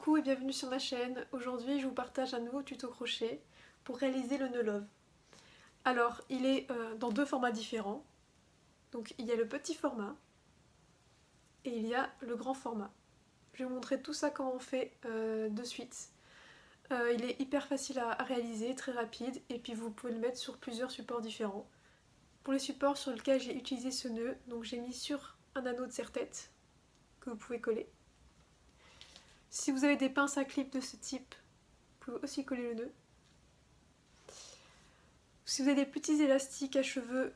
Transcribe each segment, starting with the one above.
Coucou et bienvenue sur ma chaîne. Aujourd'hui je vous partage un nouveau tuto crochet pour réaliser le nœud love. Alors il est dans deux formats différents. Donc il y a le petit format et il y a le grand format. Je vais vous montrer tout ça comment on fait de suite. Il est hyper facile à réaliser, très rapide, et puis vous pouvez le mettre sur plusieurs supports différents. Pour les supports sur lesquels j'ai utilisé ce nœud, donc j'ai mis sur un anneau de serre-tête que vous pouvez coller. Si vous avez des pinces à clip de ce type, vous pouvez aussi coller le nœud. Si vous avez des petits élastiques à cheveux,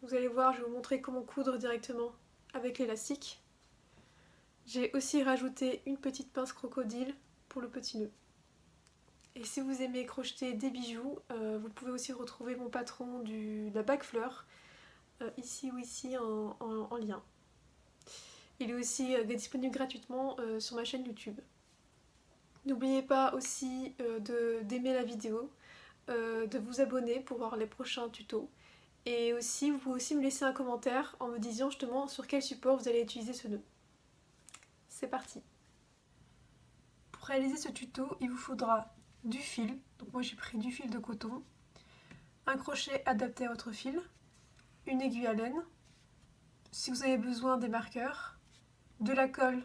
vous allez voir, je vais vous montrer comment coudre directement avec l'élastique. J'ai aussi rajouté une petite pince crocodile pour le petit nœud. Et si vous aimez crocheter des bijoux, vous pouvez aussi retrouver mon patron de la bague fleur, ici ou ici en lien. Il est aussi disponible gratuitement sur ma chaîne YouTube. N'oubliez pas aussi d'aimer la vidéo, de vous abonner pour voir les prochains tutos. Et aussi, vous pouvez aussi me laisser un commentaire en me disant justement sur quel support vous allez utiliser ce nœud. C'est parti. Pour réaliser ce tuto, il vous faudra du fil. Donc moi j'ai pris du fil de coton, un crochet adapté à votre fil, une aiguille à laine, si vous avez besoin des marqueurs, de la colle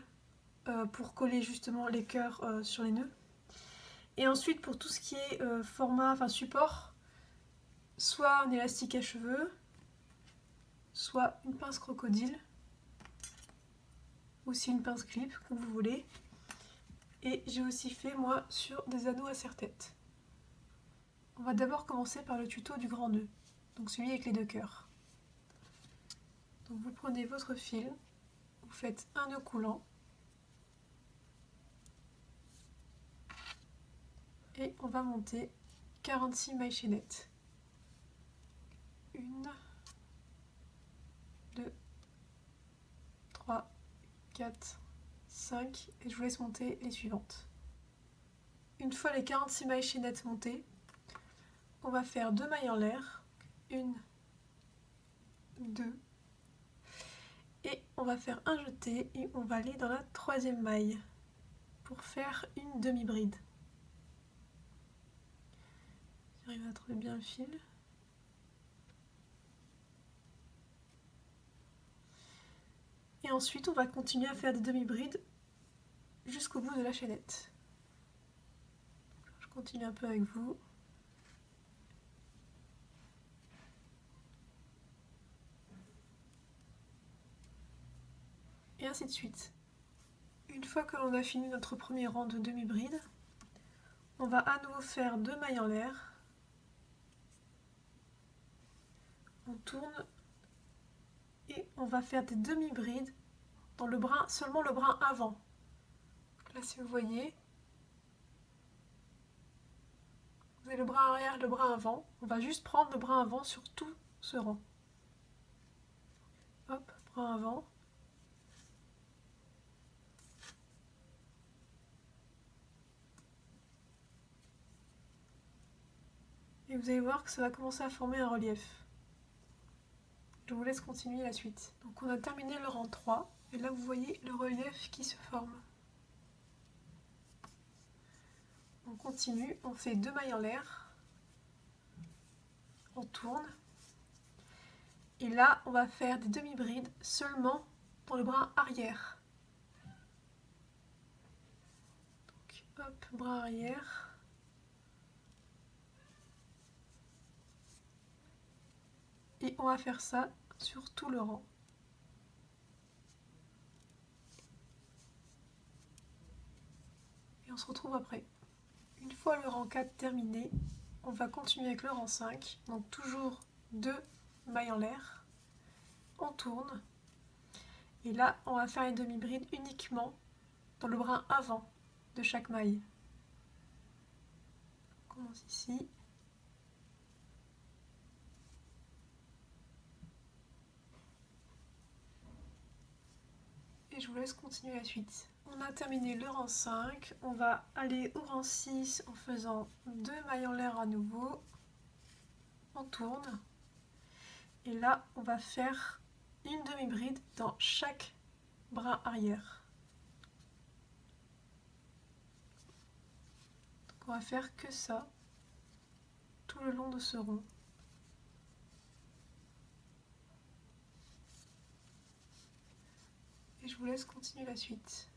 pour coller justement les cœurs sur les nœuds. Et ensuite pour tout ce qui est support, soit un élastique à cheveux, soit une pince crocodile, aussi une pince clip comme vous voulez. Et j'ai aussi fait moi sur des anneaux à serre-tête. On va d'abord commencer par le tuto du grand nœud, donc celui avec les deux cœurs. Donc vous prenez votre fil, vous faites un nœud coulant et on va monter 46 mailles chaînettes. 1, 2, 3, 4, 5 et je vous laisse monter les suivantes. Une fois les 46 mailles chaînettes montées, on va faire 2 mailles en l'air, 1, 2, et on va faire un jeté et on va aller dans la troisième maille pour faire une demi-bride. J'arrive à trouver bien le fil. Et ensuite on va continuer à faire des demi-brides jusqu'au bout de la chaînette. Je continue un peu avec vous. Et ainsi de suite. Une fois que l'on a fini notre premier rang de demi-bride, on va à nouveau faire 2 mailles en l'air. On tourne et on va faire des demi-brides dans le brin, seulement le brin avant. Là si vous voyez, vous avez le brin arrière et le brin avant. On va juste prendre le brin avant sur tout ce rang. Hop, brin avant. Et vous allez voir que ça va commencer à former un relief. Je vous laisse continuer la suite. Donc on a terminé le rang 3 et là vous voyez le relief qui se forme. On continue, on fait 2 mailles en l'air, on tourne et là on va faire des demi-brides seulement dans le brin arrière. Donc hop, brin arrière. Et on va faire ça sur tout le rang. Et on se retrouve après. Une fois le rang 4 terminé, on va continuer avec le rang 5. Donc toujours 2 mailles en l'air. On tourne. Et là, on va faire les demi-brides uniquement dans le brin avant de chaque maille. On commence ici. Et je vous laisse continuer la suite. On a terminé le rang 5, on va aller au rang 6 en faisant 2 mailles en l'air à nouveau. On tourne. Et là, on va faire une demi-bride dans chaque brin arrière. on va faire que ça tout le long de ce rond. Et je vous laisse continuer la suite.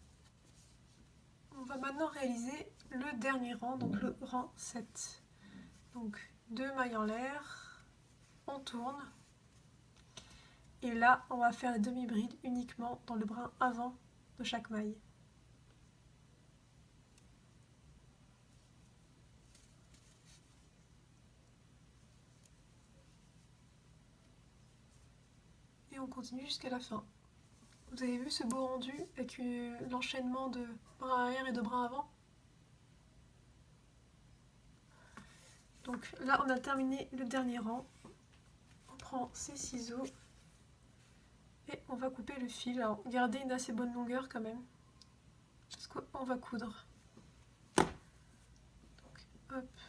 On va maintenant réaliser le dernier rang, donc le rang 7. Donc 2 mailles en l'air, on tourne. Et là, on va faire la demi-bride uniquement dans le brin avant de chaque maille. Et on continue jusqu'à la fin. Vous avez vu ce beau rendu avec l'enchaînement de brin arrière et de brin avant? Donc là, on a terminé le dernier rang. On prend ses ciseaux et on va couper le fil. Alors, gardez une assez bonne longueur quand même, parce qu'on va coudre. Donc, hop,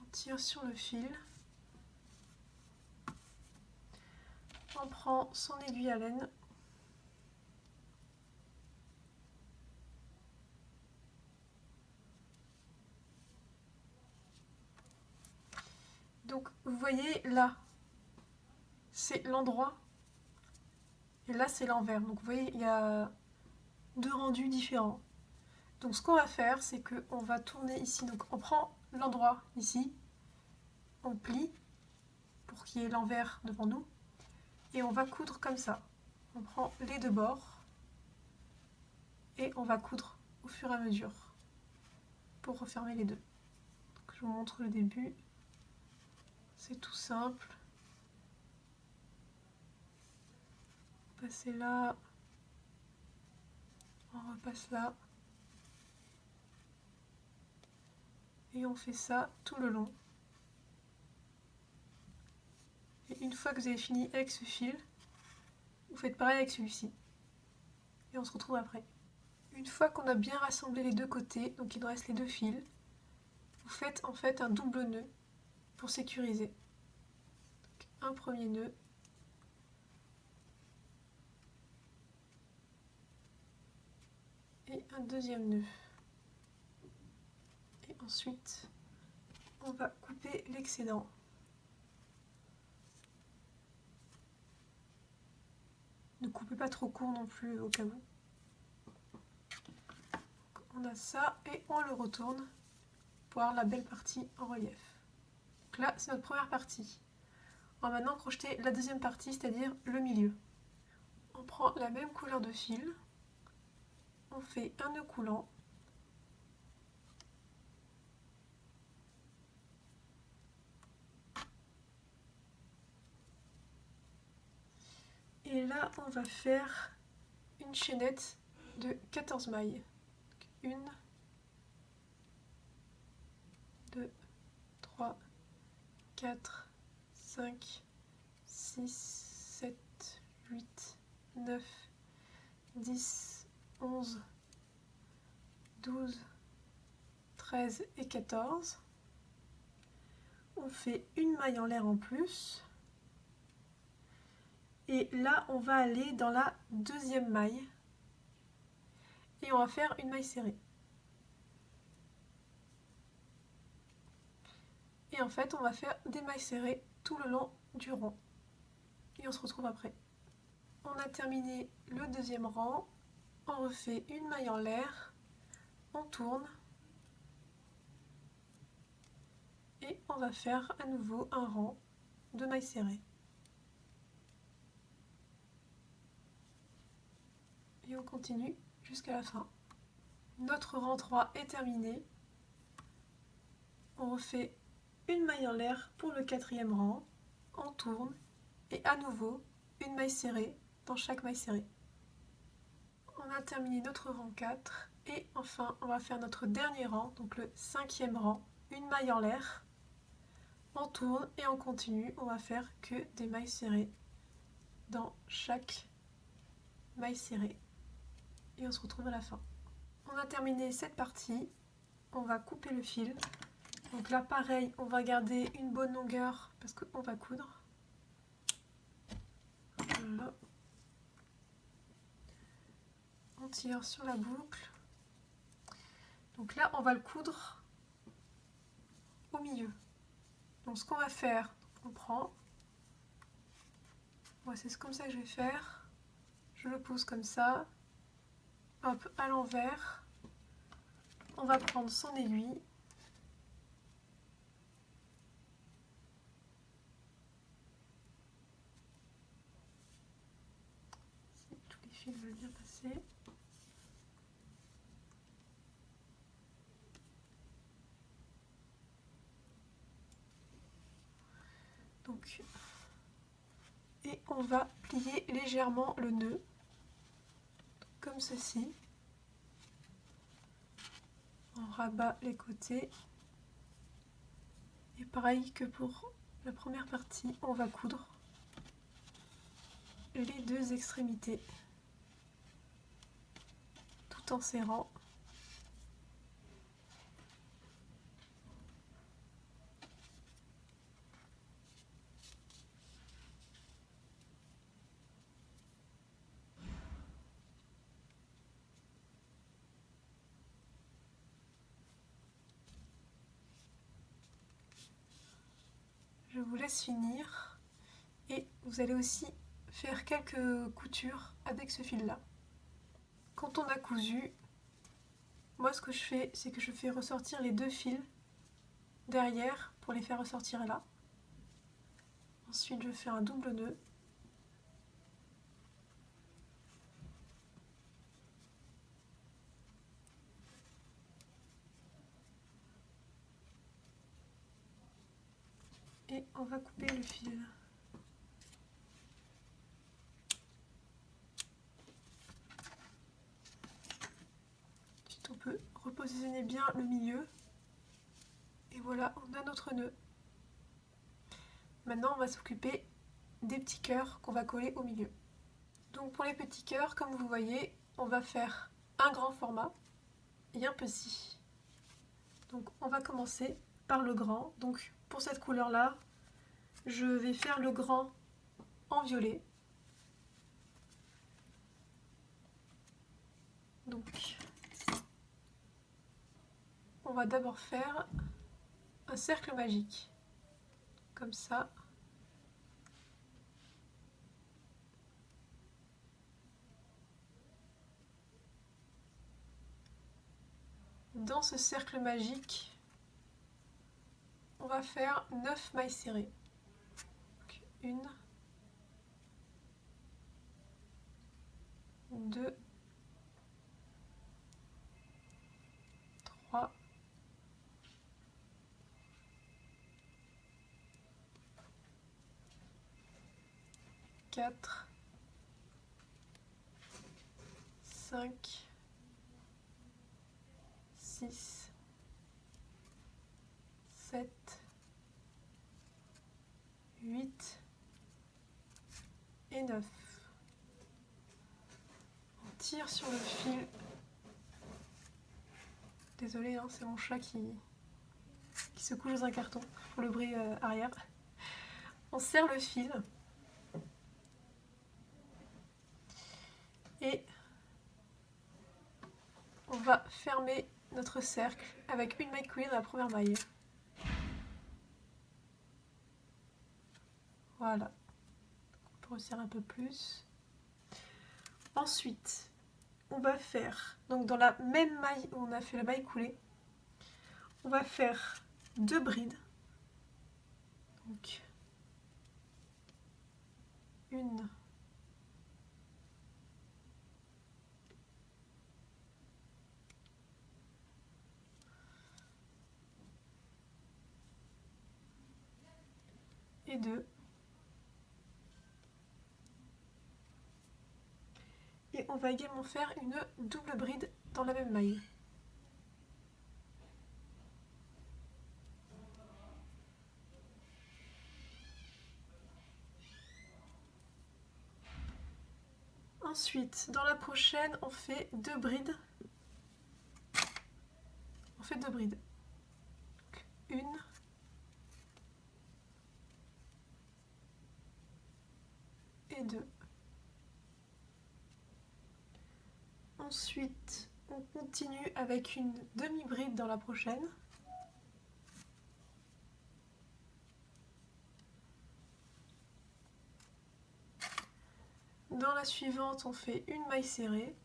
on tire sur le fil. On prend son aiguille à laine. Donc vous voyez là, c'est l'endroit et là c'est l'envers. Donc vous voyez, il y a deux rendus différents. Donc ce qu'on va faire, c'est qu'on va tourner ici. Donc on prend l'endroit ici, on plie pour qu'il y ait l'envers devant nous et on va coudre comme ça. On prend les deux bords et on va coudre au fur et à mesure pour refermer les deux. Donc, je vous montre le début. C'est tout simple. Passer là, on repasse là. Et on fait ça tout le long. Et une fois que vous avez fini avec ce fil, vous faites pareil avec celui-ci. Et on se retrouve après. Une fois qu'on a bien rassemblé les deux côtés, donc il nous reste les deux fils, vous faites en fait un double nœud pour sécuriser. Donc, un premier nœud. Et un deuxième nœud. Et ensuite, on va couper l'excédent. Ne coupez pas trop court non plus au cas où. Donc, on a ça et on le retourne pour avoir la belle partie en relief. Donc là, c'est notre première partie. On va maintenant crocheter la deuxième partie, c'est-à-dire le milieu. On prend la même couleur de fil, on fait un nœud coulant, et là on va faire une chaînette de 14 mailles. Donc 1, 2, 3, 4, 5, 6, 7, 8, 9, 10, 11, 12, 13 et 14. On fait une maille en l'air en plus. Et là, on va aller dans la deuxième maille. Et on va faire une maille serrée. Et en fait, on va faire des mailles serrées tout le long du rang. Et on se retrouve après. On a terminé le deuxième rang. On refait une maille en l'air. On tourne. Et on va faire à nouveau un rang de mailles serrées. Et on continue jusqu'à la fin. Notre rang 3 est terminé. On refait une maille en l'air pour le quatrième rang. On tourne et à nouveau une maille serrée dans chaque maille serrée. On a terminé notre rang 4 et enfin on va faire notre dernier rang, donc le cinquième rang, une maille en l'air. On tourne et on continue, on va faire que des mailles serrées dans chaque maille serrée. Et on se retrouve à la fin. On a terminé cette partie, on va couper le fil. Donc là pareil, on va garder une bonne longueur parce qu'on va coudre. Voilà. On tire sur la boucle. Donc là on va le coudre au milieu. Donc ce qu'on va faire, on prend, moi c'est comme ça que je vais faire, je le pose comme ça, hop, à l'envers, on va prendre son aiguille, si tous les fils veulent bien passer. Donc, et on va plier légèrement le nœud, comme ceci. On rabat les côtés. Et pareil que pour la première partie, on va coudre les deux extrémités tout en serrant. Je vous laisse finir et vous allez aussi faire quelques coutures avec ce fil là. Quand on a cousu, moi ce que je fais, c'est que je fais ressortir les deux fils derrière pour les faire ressortir là. Ensuite je fais un double nœud. Et on va couper le fil. Ensuite on peut repositionner bien le milieu. Et voilà, on a notre nœud. Maintenant on va s'occuper des petits cœurs qu'on va coller au milieu. Donc pour les petits cœurs, comme vous voyez, on va faire un grand format et un petit. Donc on va commencer par le grand. Donc pour cette couleur là, je vais faire le grand en violet. Donc on va d'abord faire un cercle magique, comme ça. Dans ce cercle magique, on va faire 9 mailles serrées. Donc, 1, 2, 3, 4, 5, 6, 7, 8 et 9. On tire sur le fil. Désolée, hein, c'est mon chat qui se couche dans un carton pour le bruit arrière. On serre le fil. Et on va fermer notre cercle avec une maille coulée dans la première maille. Voilà. On peut resserrer un peu plus. Ensuite, on va faire, donc dans la même maille où on a fait la maille coulée, on va faire 2 brides. Donc, une, et 2. Et on va également faire une double bride dans la même maille. Ensuite, dans la prochaine, on fait 2 brides. On fait 2 brides. Donc, une et 2. Ensuite, on continue avec une demi-bride dans la prochaine. Dans la suivante, on fait une maille serrée.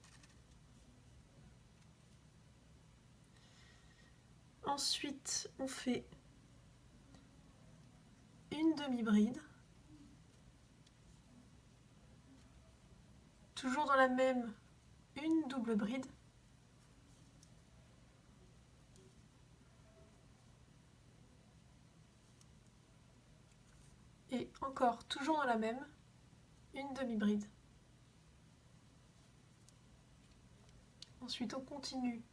Ensuite, on fait une demi-bride. Toujours dans la même, une double bride. Et encore, toujours dans la même, une demi-bride. Ensuite, on continue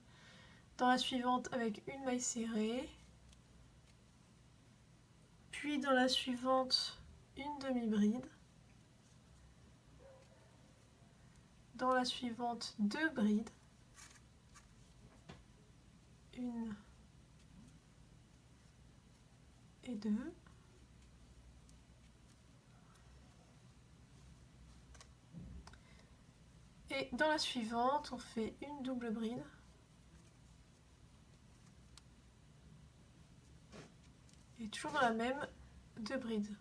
dans la suivante avec une maille serrée. Puis dans la suivante, une demi-bride. Dans la suivante, deux brides. Une et deux. Et dans la suivante, on fait une double bride. Et toujours dans la même, deux brides.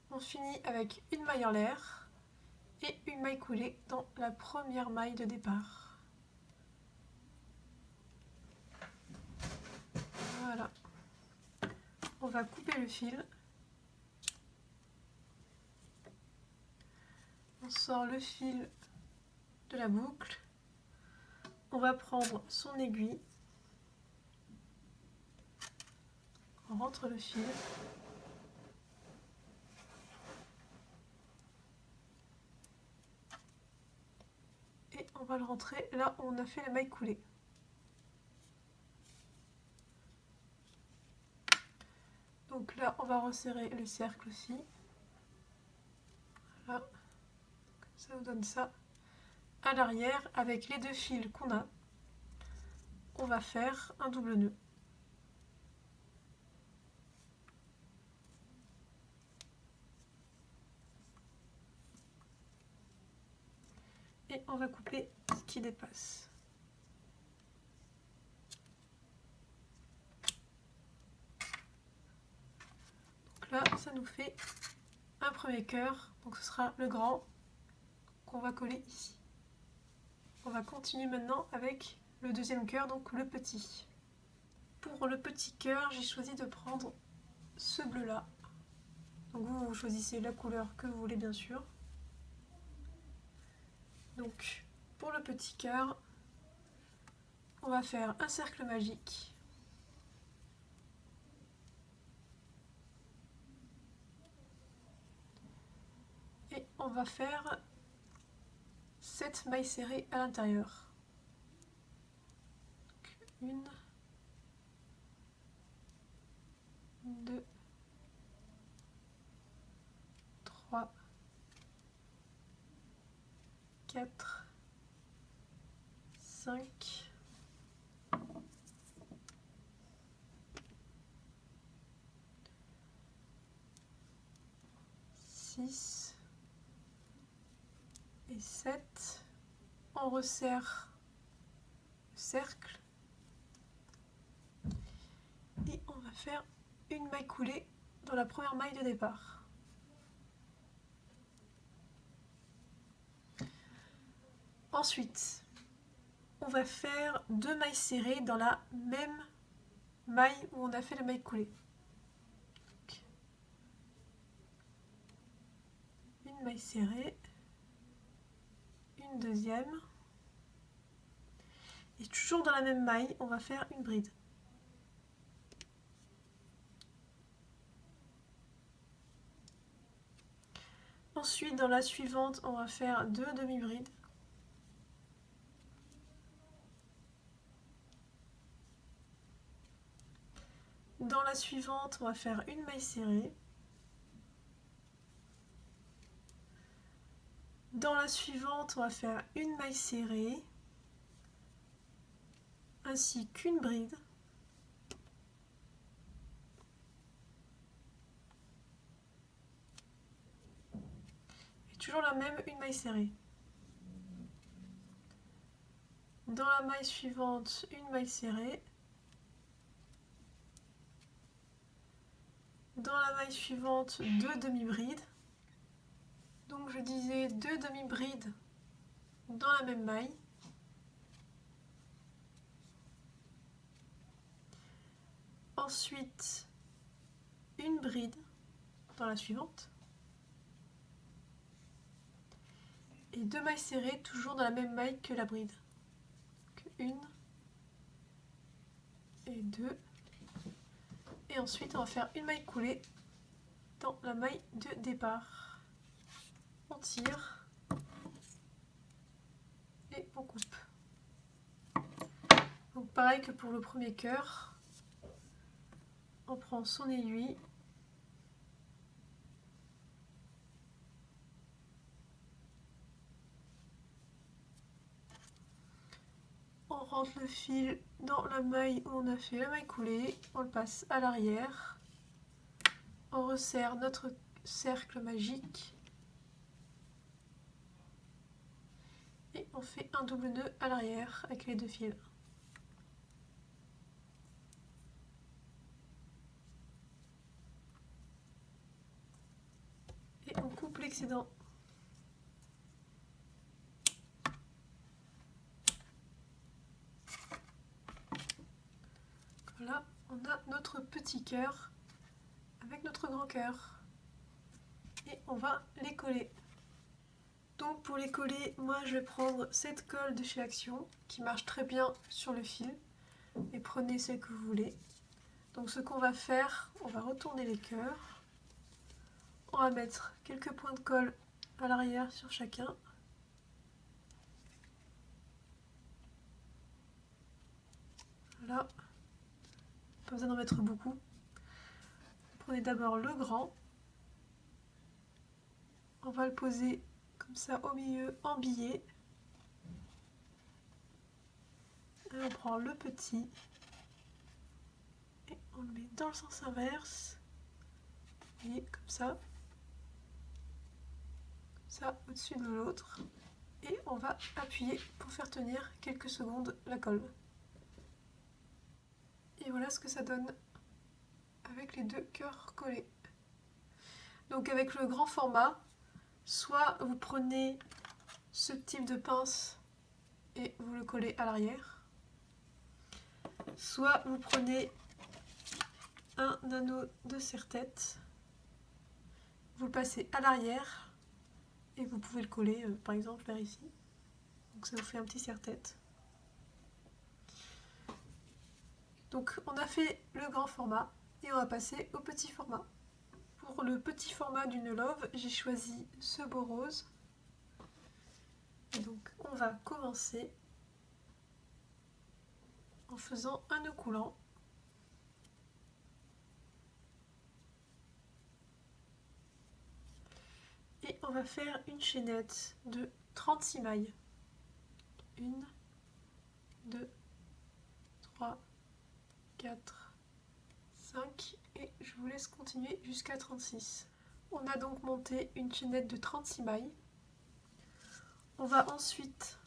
On finit avec une maille en l'air et une maille coulée dans la première maille de départ. Voilà. On va couper le fil. On sort le fil de la boucle. On va prendre son aiguille. On rentre le fil. Et on va le rentrer là où on a fait la maille coulée. Donc là, on va resserrer le cercle aussi. Voilà. Comme ça nous donne ça. À l'arrière, avec les deux fils qu'on a, on va faire un double nœud. Et on va couper ce qui dépasse. Donc là, ça nous fait un premier cœur. Donc ce sera le grand qu'on va coller ici. On va continuer maintenant avec le deuxième cœur, donc le petit. Pour le petit cœur, j'ai choisi de prendre ce bleu là. Donc vous choisissez la couleur que vous voulez bien sûr. Donc pour le petit cœur, on va faire un cercle magique. Et on va faire 7 mailles serrées à l'intérieur. 1, 2, 3, 4, 5, 6 et 7. On resserre le cercle et on va faire une maille coulée dans la première maille de départ. Ensuite, on va faire 2 mailles serrées dans la même maille où on a fait la maille coulée. Donc, une maille serrée, une deuxième, et toujours dans la même maille, on va faire une bride. Ensuite, dans la suivante, on va faire 2 demi-brides. Dans la suivante, on va faire une maille serrée. Dans la suivante, on va faire une maille serrée, ainsi qu'une bride. Et toujours la même, une maille serrée. Dans la maille suivante, une maille serrée. dans la maille suivante 2 demi-brides. Donc je disais 2 demi-brides dans la même maille. Ensuite, une bride dans la suivante. Et 2 mailles serrées toujours dans la même maille que la bride. Donc 1 et 2. Et ensuite, on va faire une maille coulée dans la maille de départ. On tire et on coupe. Donc pareil que pour le premier cœur, on prend son aiguille. On rentre le fil dans la maille où on a fait la maille coulée, on le passe à l'arrière, on resserre notre cercle magique et on fait un double nœud à l'arrière avec les 2 fils. Et on coupe l'excédent. Voilà, on a notre petit cœur avec notre grand cœur. Et on va les coller. Donc pour les coller, moi je vais prendre cette colle de chez Action qui marche très bien sur le fil. Et prenez celle que vous voulez. Donc ce qu'on va faire, on va retourner les cœurs. On va mettre quelques points de colle à l'arrière sur chacun. Voilà. Pas besoin d'en mettre beaucoup. Prenez d'abord le grand. On va le poser comme ça au milieu en billet. Et on prend le petit. Et on le met dans le sens inverse. Et comme ça. Ça au-dessus de l'autre. Et on va appuyer pour faire tenir quelques secondes la colle. Et voilà ce que ça donne avec les 2 cœurs collés. Donc avec le grand format, soit vous prenez ce type de pince et vous le collez à l'arrière, soit vous prenez un anneau de serre-tête, vous le passez à l'arrière et vous pouvez le coller par exemple vers ici. Donc ça vous fait un petit serre-tête. Donc on a fait le grand format et on va passer au petit format. Pour le petit format d'une love, j'ai choisi ce beau rose. Et donc on va commencer en faisant un nœud coulant. Et on va faire une chaînette de 36 mailles. 1, 2, 3, 4, 5 et je vous laisse continuer jusqu'à 36. On a donc monté une chaînette de 36 mailles. On va ensuite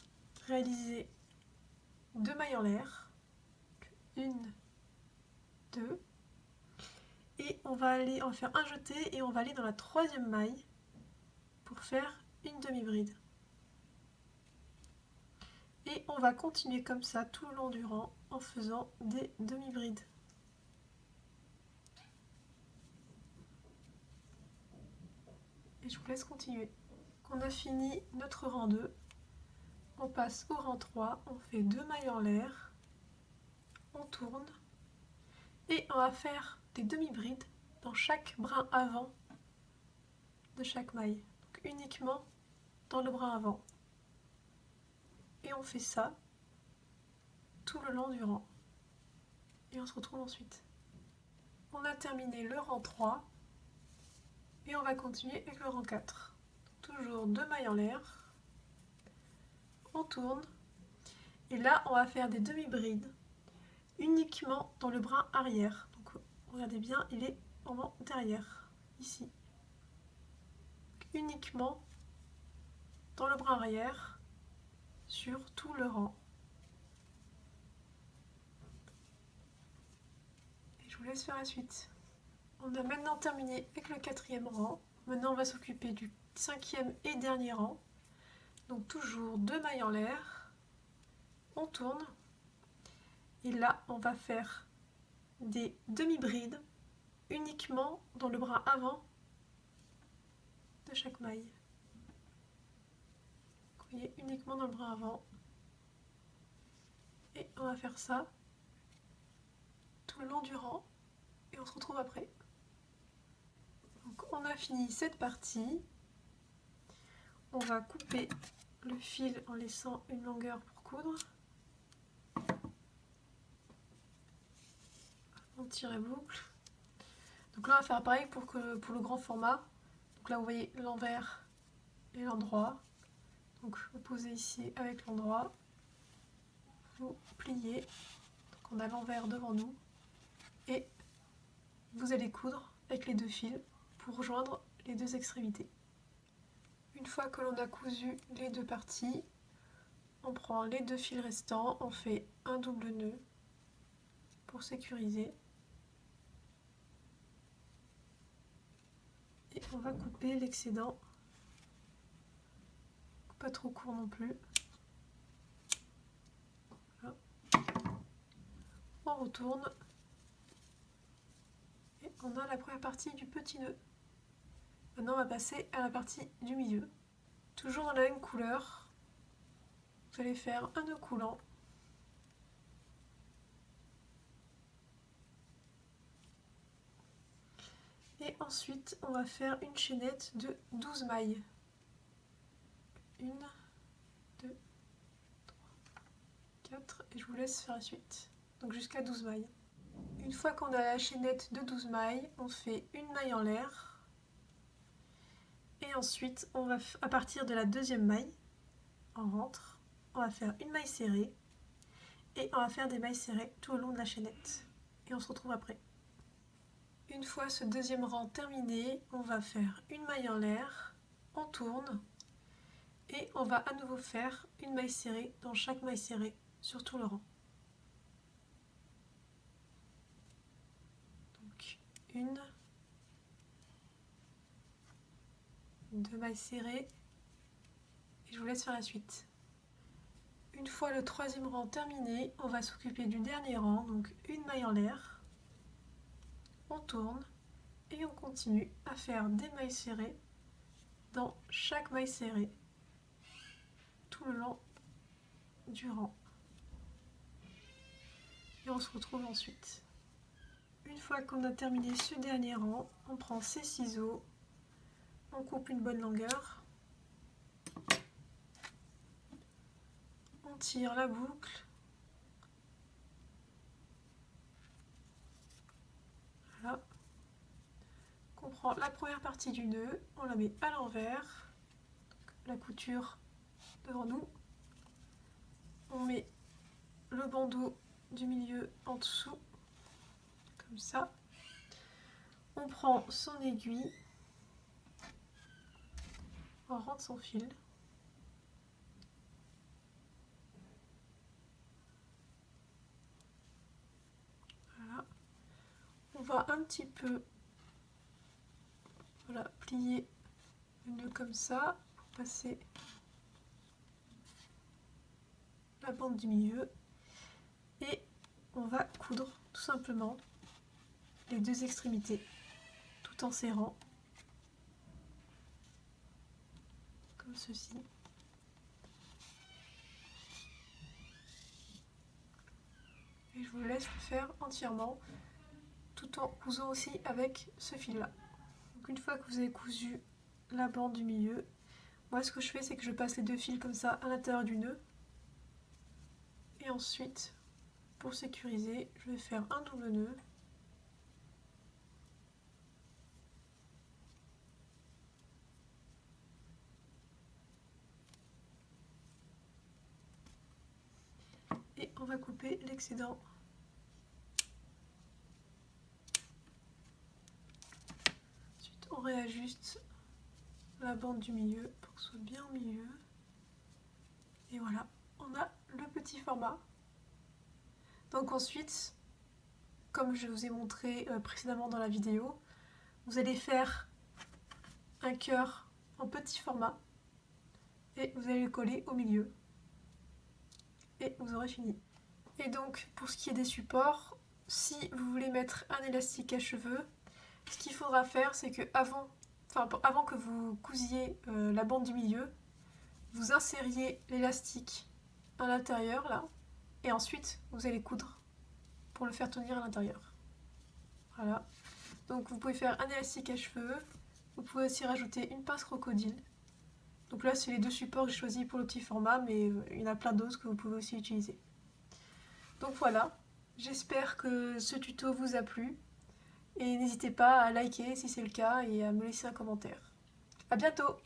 réaliser 2 mailles en l'air. 1, 2. Et on va en faire un jeté et on va aller dans la 3e maille pour faire une demi-bride. Et on va continuer comme ça tout le long du rang en faisant des demi-brides. Et je vous laisse continuer. On a fini notre rang 2. On passe au rang 3, on fait 2 mailles en l'air, on tourne et on va faire des demi-brides dans chaque brin avant de chaque maille. Donc uniquement dans le brin avant. Et on fait ça tout le long du rang. Et on se retrouve ensuite. On a terminé le rang 3 et on va continuer avec le rang 4. Donc, toujours 2 mailles en l'air. On tourne et là on va faire des demi-brides uniquement dans le brin arrière. Donc regardez bien, il est vraiment derrière, ici. Donc, uniquement dans le brin arrière sur tout le rang. Et je vous laisse faire la suite. On a maintenant terminé avec le 4e rang. Maintenant on va s'occuper du 5e et dernier rang. Donc toujours 2 mailles en l'air. On tourne. Et là on va faire des demi-brides uniquement dans le bras avant de chaque maille. Vous voyez, uniquement dans le bras avant. Et on va faire ça tout le long du rang. Et on se retrouve après. Donc on a fini cette partie. On va couper le fil en laissant une longueur pour coudre. On tire la boucle. Donc là on va faire pareil pour le grand format. Donc là vous voyez l'envers et l'endroit. Donc vous posez ici avec l'endroit. Vous pliez. Donc on a l'envers devant nous. Et vous allez coudre avec les 2 fils pour rejoindre les 2 extrémités. Une fois que l'on a cousu les 2 parties, on prend les 2 fils restants, on fait un double nœud pour sécuriser. Et on va couper l'excédent, pas trop court non plus. Voilà. On retourne et on a la première partie du petit nœud. Maintenant on va passer à la partie du milieu. Toujours dans la même couleur, vous allez faire un nœud coulant. Et ensuite on va faire une chaînette de 12 mailles. 1, 2, 3, 4 et je vous laisse faire la suite. Donc jusqu'à 12 mailles. Une fois qu'on a la chaînette de 12 mailles, on fait une maille en l'air. Et ensuite, on va à partir de la 2e maille, on rentre, on va faire une maille serrée. Et on va faire des mailles serrées tout au long de la chaînette. Et on se retrouve après. Une fois ce 2e rang terminé, on va faire une maille en l'air, on tourne. Et on va à nouveau faire une maille serrée dans chaque maille serrée sur tout le rang. Donc 1, 2 mailles serrées et je vous laisse faire la suite. Une fois le 3e rang terminé, on va s'occuper du dernier rang, donc une maille en l'air, on tourne et on continue à faire des mailles serrées dans chaque maille serrée tout le long du rang. Et on se retrouve ensuite. Une fois qu'on a terminé ce dernier rang, on prend ses ciseaux, on coupe une bonne longueur, on tire la boucle, voilà. On prend la première partie du nœud, on la met à l'envers, la couture devant nous, on met le bandeau du milieu en dessous, comme ça, on prend son aiguille, on rentre son fil, voilà, on va un petit peu plier le nœud comme ça pour passer la bande du milieu et on va coudre tout simplement les 2 extrémités tout en serrant comme ceci. Et je vous laisse le faire entièrement tout en cousant aussi avec ce fil là. Donc une fois que vous avez cousu la bande du milieu, moi ce que je fais c'est que je passe les 2 fils comme ça à l'intérieur du nœud et ensuite pour sécuriser je vais faire un double nœud et on va couper l'excédent. Ensuite on réajuste la bande du milieu pour que ce soit bien au milieu et voilà, on a le petit format. Donc ensuite, comme je vous ai montré précédemment dans la vidéo, vous allez faire un cœur en petit format et vous allez le coller au milieu et vous aurez fini. Et donc pour ce qui est des supports, si vous voulez mettre un élastique à cheveux, ce qu'il faudra faire c'est que avant que vous cousiez la bande du milieu, vous insériez l'élastique à l'intérieur là et ensuite vous allez coudre pour le faire tenir à l'intérieur. Voilà. Donc vous pouvez faire un élastique à cheveux, vous pouvez aussi rajouter une pince crocodile. Donc là c'est les deux supports que j'ai choisis pour le petit format, mais il y en a plein d'autres que vous pouvez aussi utiliser. Donc voilà, j'espère que ce tuto vous a plu et n'hésitez pas à liker si c'est le cas et à me laisser un commentaire. A bientôt!